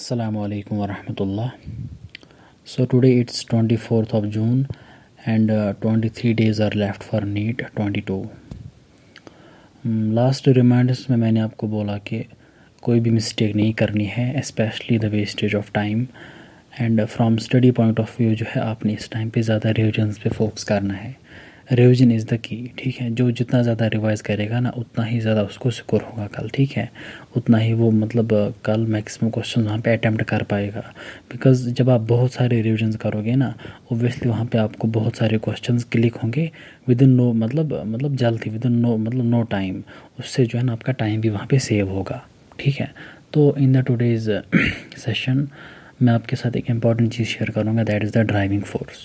Assalamu alaikum wa rahmatullah. So today it's 24th of June and 23 days are left for NEET 22. Last reminders में मैंने आपको बोला कि कोई भी मिस्टेक नहीं करनी है, specially the wastage of time, and from study point of view जो है आपने इस टाइम पे ज़्यादा रिविजन्स पे फोकस करना है. रिविजन इज़ द की, ठीक है. जो जितना ज़्यादा रिवाइज़ करेगा ना उतना ही ज़्यादा उसको स्कोर होगा कल, ठीक है. उतना ही वो मतलब कल मैक्सिमम क्वेश्चन वहाँ पे अटैम्प्ट कर पाएगा. बिकॉज जब आप बहुत सारे रिविजन्स करोगे ना, ओब्वियसली वहाँ पे आपको बहुत सारे क्वेश्चंस क्लिक होंगे विद इन नो मतलब जल्दी, विद इन नो टाइम. उससे जो है ना आपका टाइम भी वहाँ पे सेव होगा, ठीक है. तो इन द टुडेज़ सेशन मैं आपके साथ एक इम्पॉर्टेंट चीज़ शेयर करूँगा, that is the driving force.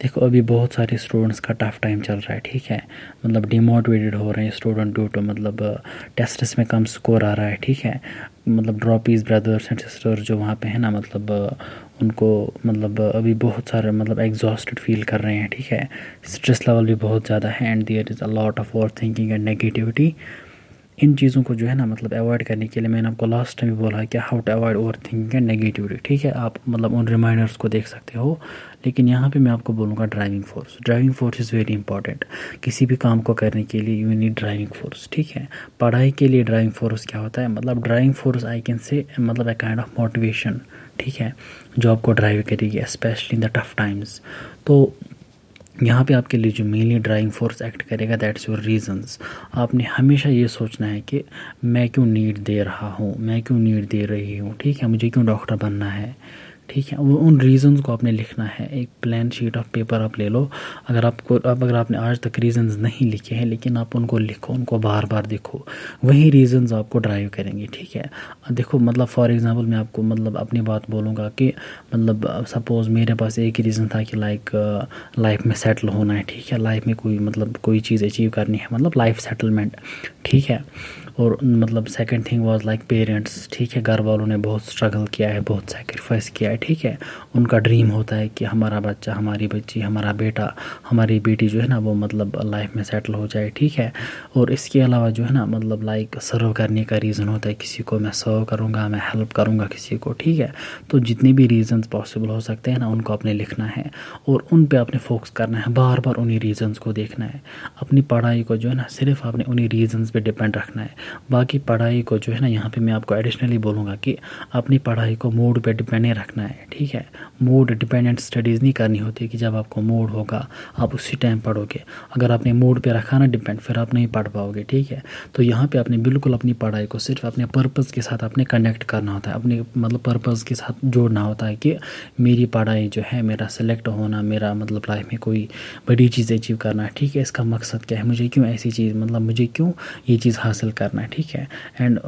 देखो अभी बहुत सारे स्टूडेंट्स का टफ टाइम चल रहा है, ठीक है. मतलब डिमोटिवेटेड हो रहे हैं स्टूडेंट ड्यू टू मतलब टेस्ट्स में कम स्कोर आ रहा है, ठीक है. मतलब ड्रॉपीज़ ब्रदर्स एंड सिस्टर जो वहाँ पे है ना, मतलब उनको मतलब अभी बहुत सारे मतलब एग्जॉस्टेड फील कर रहे हैं, ठीक है. स्ट्रेस लेवल भी बहुत ज़्यादा है and there is a lot of over thinking and negativity. इन चीज़ों को जो है ना मतलब अवॉइड करने के लिए मैंने आपको लास्ट टाइम भी बोला है कि how to avoid over thinking and negativity, ठीक है. आप मतलब उन रिमाइंडर्स को देख सकते हो, लेकिन यहाँ पे मैं आपको बोलूँगा driving force. Driving force is very important. किसी भी काम को करने के लिए यू नीड ड्राइविंग फोर्स, ठीक है. पढ़ाई के लिए ड्राइविंग फोर्स क्या होता है, मतलब driving force I can say मतलब ए काइंड ऑफ मोटिवेशन, ठीक है, जो आपको ड्राइव करेगी specially in the tough times. तो यहाँ पे आपके लिए जो मेनली ड्राइविंग फोर्स एक्ट करेगा दैट्स योर रीजंस. आपने हमेशा ये सोचना है कि मैं क्यों नीट दे रहा हूँ, मैं क्यों नीट दे रही हूँ, ठीक है. मुझे क्यों डॉक्टर बनना है, ठीक है. वो उन रीज़न्स को आपने लिखना है. एक प्लेन शीट ऑफ पेपर आप ले लो. अगर आपने आज तक रीज़न्स नहीं लिखे हैं लेकिन आप उनको लिखो, उनको बार बार देखो, वही रीज़न्स आपको ड्राइव करेंगे, ठीक है. देखो मतलब फॉर एग्जांपल मैं आपको मतलब अपनी बात बोलूँगा कि मतलब सपोज़ मेरे पास एक ही रीज़न था कि लाइफ में सेटल होना है, ठीक है. लाइफ में कोई चीज़ अचीव करनी है, मतलब लाइफ सेटलमेंट, ठीक है. और मतलब second thing was like parents, ठीक है. घर वालों ने बहुत स्ट्रगल किया है, बहुत सेक्रीफाइस किया है, ठीक है. उनका ड्रीम होता है कि हमारा बच्चा, हमारी बच्ची, हमारा बेटा, हमारी बेटी जो है ना वो मतलब लाइफ में सेटल हो जाए, ठीक है. और इसके अलावा जो है ना मतलब लाइक सर्व करने का रीज़न होता है किसी को, मैं सर्व करूँगा, मैं हेल्प करूँगा किसी को, ठीक है. तो जितने भी रीज़न्स पॉसिबल हो सकते हैं ना उनको आपने लिखना है और उन पे आपने फोकस करना है, बार बार उन्हीं रीज़न्स को देखना है. अपनी पढ़ाई को जो है ना सिर्फ आपने उन्हीं रीज़न्स पे डिपेंड रखना है. बाकी पढ़ाई को जो है ना यहाँ पे मैं आपको एडिशनली बोलूँगा कि अपनी पढ़ाई को मूड पे डिपेंड नहीं रखना है, ठीक है. मूड डिपेंडेंट स्टडीज़ नहीं करनी होती कि जब आपको मूड होगा आप उसी टाइम पढ़ोगे. अगर आपने मूड पे रखा ना डिपेंड, फिर आप नहीं पढ़ पाओगे, ठीक है. तो यहाँ पे आपने बिल्कुल अपनी पढ़ाई को सिर्फ अपने पर्पज़ के साथ आपने कनेक्ट करना होता है, अपने मतलब पर्पज़ के साथ जोड़ना होता है कि मेरी पढ़ाई जो है, मेरा सेलेक्ट होना, मेरा मतलब लाइफ में कोई बड़ी चीज़ अचीव करना है, ठीक है. इसका मकसद क्या है, मुझे क्यों ऐसी चीज़, मतलब मुझे क्यों ये चीज़ हासिल करना है, ठीक है. एंड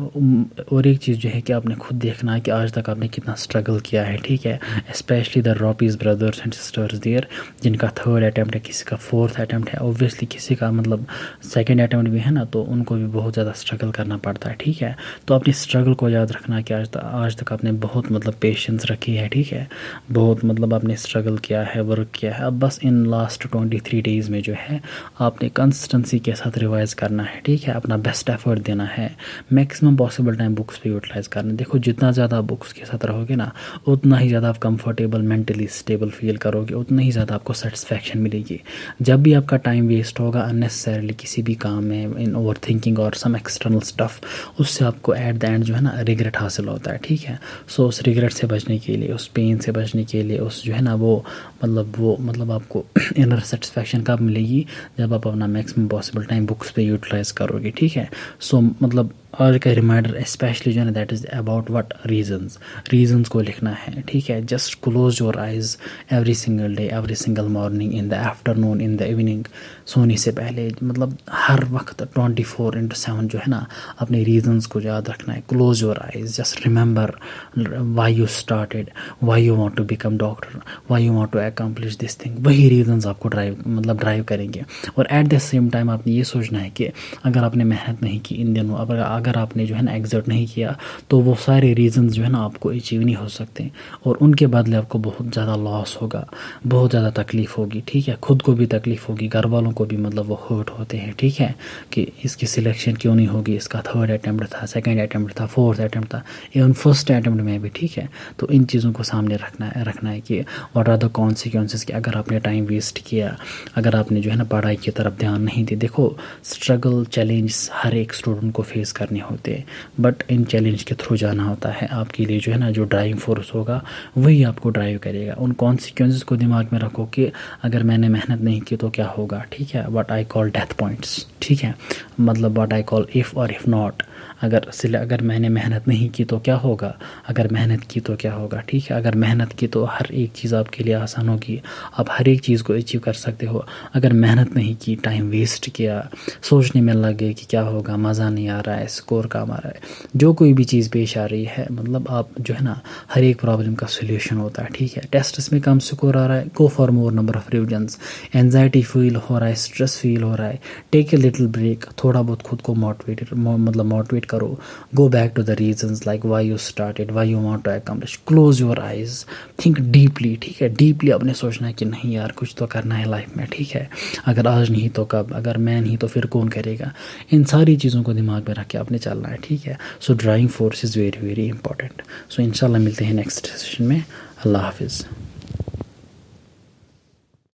और एक चीज़ जो है कि आपने खुद देखना है कि आज तक आपने कितना स्ट्रगल किया है, ठीक है. Specially the droppers brothers and sisters there जिनका थर्ड अटैम्प्ट है, किसी का फोर्थ अटैम्प्ट है, ऑब्वियसली किसी का मतलब सेकंड अटैम्प्ट भी है ना, तो उनको भी बहुत ज़्यादा स्ट्रगल करना पड़ता है, ठीक है. तो अपनी स्ट्रगल को याद रखना कि आज तक आपने बहुत मतलब पेशेंस रखी है, ठीक है. बहुत मतलब आपने स्ट्रगल किया है, वर्क किया है. अब बस इन लास्ट 23 डेज़ में जो है आपने कंसिस्टेंसी के साथ रिवाइज़ करना है, ठीक है. अपना बेस्ट एफर्ट देना है, मैक्सिमम पॉसिबल टाइम बुक्स पे यूटिलाइज़ करना. देखो जितना ज़्यादा बुक्स के साथ रहोगे ना उतना ही ज़्यादा आप कंफर्टेबल, मेंटली स्टेबल फील करोगे, उतना ही ज़्यादा आपको सेटिस्फैक्शन मिलेगी. जब भी आपका टाइम वेस्ट होगा अननेसेसरीली किसी भी काम में, इन ओवर थिंकिंग और सम एक्सटर्नल स्टफ़, उससे आपको एट द एंड जो है ना रिग्रेट हासिल होता है, ठीक है. सो उस रिग्रेट से बचने के लिए, उस पेन से बचने के लिए, उस जो है ना वो मतलब आपको इनर सेटिस्फैक्शन कब मिलेगी, जब आप अपना मैक्सिमम पॉसिबल टाइम बुक्स पे यूटिलाइज़ करोगे, ठीक है. सो मतलब आज का रिमाइंडर स्पेशली जो है ना that is about what reasons को लिखना है, ठीक है. Just close your eyes every single day, every single morning, in the afternoon, in the evening, सोने से पहले, मतलब हर वक्त 24/7 जो है ना अपने रीजंस को याद रखना है. Close your eyes, just remember why you started, why you want to become doctor, why you want to accomplish this thing. वही रीजंस आपको ड्राइव करेंगे. और एट द सेम टाइम आपने ये सोचना है कि अगर आपने मेहनत नहीं की इन दिनों, अगर अगर आपने जो है ना एग्जर्ट नहीं किया तो वो सारे रीजंस जो है ना आपको अचीव नहीं हो सकते, और उनके बदले आपको बहुत ज़्यादा लॉस होगा, बहुत ज़्यादा तकलीफ़ होगी, ठीक है। खुद को भी तकलीफ़ होगी, घर वालों को भी, मतलब वो हर्ट होते हैं, ठीक है, कि इसकी सिलेक्शन क्यों नहीं होगी, इसका 3rd अटैम्प्ट था, 2nd अटैम्प्ट था, 4th अटैम्प्ट था, इवन 1st अटैम्प्ट में भी, ठीक है। तो इन चीज़ों को सामने रखना है कि व्हाट आर द कॉन्सिक्वेंसेस, कि अगर आपने टाइम वेस्ट किया, अगर आपने जो है ना पढ़ाई की तरफ ध्यान नहीं दिया। देखो स्ट्रगल चैलेंज हर एक स्टूडेंट को फेस करने होते हैं, बट इन चैलेंज के थ्रू जाना होता है। आपके लिए जो है ना जो ड्राइविंग फोर्स होगा वही आपको ड्राइव करेगा। उन कॉन्सिक्वेंसेस को दिमाग में रखो कि अगर मैंने मेहनत नहीं की तो क्या होगा, ठीक है। What I call death points, ठीक है, मतलब व्हाट आई कॉल इफ़ और इफ़ नॉट। अगर मैंने मेहनत नहीं की तो क्या होगा, अगर मेहनत की तो क्या होगा, ठीक है। अगर मेहनत की तो हर एक चीज़ आपके लिए आसान होगी, आप हर एक चीज़ को अचीव कर सकते हो। अगर मेहनत नहीं की, टाइम वेस्ट किया, सोचने में लग गए कि क्या होगा, मज़ा नहीं आ रहा है, स्कोर कम आ रहा है, जो कोई भी चीज़ पेश आ रही है, मतलब आप जो है ना हर एक प्रॉब्लम का सोल्यूशन होता है, ठीक है। टेस्ट में कम स्कोर आ रहा है, go for more number of revisions. Anxiety feel हो रहा है, स्ट्रेस फील हो रहा है, टेक ए लिटिल ब्रेक, थोड़ा बहुत खुद को मोटिवेट करो, go back to the reasons like why you started, why you want to accomplish, close your eyes, think deeply, ठीक है। डीपली अपने सोचना है कि नहीं यार कुछ तो करना है लाइफ में, ठीक है। अगर आज नहीं तो कब, अगर मैं नहीं तो फिर कौन करेगा, इन सारी चीज़ों को दिमाग में रख के आपने चलना है, ठीक है। So driving force is very very important. So इंशाल्लाह मिलते हैं नेक्स्ट सेशन में। अल्लाह हाफिज़।